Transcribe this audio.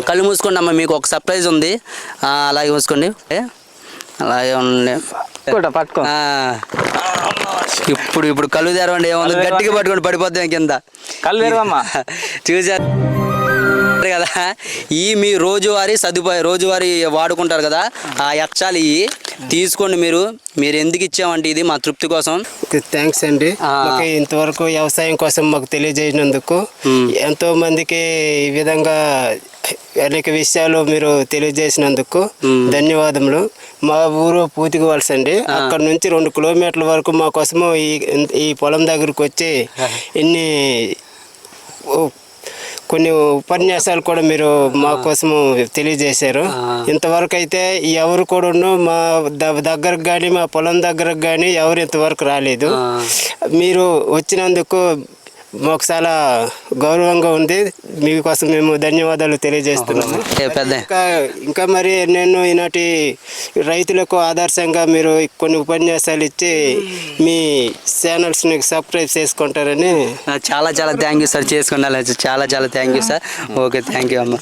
కళ్ళు మూసుకోండి అమ్మ, మీకు ఒక సర్ప్రైజ్ ఉంది. అలాగే మూసుకోండి, అలాగే ఉండండి. పట్టుకో. ఇప్పుడు కళ్ళు తెరవండి. ఏముంది, గట్టిగా పట్టుకోండి, పడిపోద్దాం కింద. కళ్ళు తెరవమ్మా. చూసారు కదా, ఈ మీ రోజువారీ సదుపాయం, రోజువారీ వాడుకుంటారు కదా, ఆ యక్షాలు ఇవి తీసుకోండి. మీరు ఎందుకు ఇచ్చామంటే ఇది మా తృప్తి కోసం. థ్యాంక్స్ అండి. ఇంతవరకు వ్యవసాయం కోసం మాకు తెలియజేసినందుకు, ఎంతో మందికి ఈ విధంగా అనేక విషయాలు మీరు తెలియజేసినందుకు ధన్యవాదములు. మా ఊరు పూతికవలస అండి. అక్కడ నుంచి 2 కిలోమీటర్ల వరకు మా కోసము ఈ పొలం దగ్గరకు వచ్చి కొన్ని ఉపన్యాసాలు కూడా మీరు మా కోసము తెలియజేశారు. ఇంతవరకు అయితే ఎవరు కూడా మా దగ్గరకు కానీ మా పొలం దగ్గరకు కానీ ఎవరు ఇంతవరకు రాలేదు. మీరు వచ్చినందుకు మాకు చాలా గౌరవంగా ఉంది. మీకోసం మేము ధన్యవాదాలు తెలియజేస్తున్నాము. ఇంకా మరి నేను ఈనాటి రైతులకు ఆదర్శంగా మీరు కొన్ని ఉపన్యాసాలు ఇచ్చి మీ ఛానల్స్ని సబ్స్క్రైబ్ చేసుకుంటారని చాలా థ్యాంక్ యూ సార్. చేసుకున్నా చాలా thank you sir. Okay, thank you అమ్మ.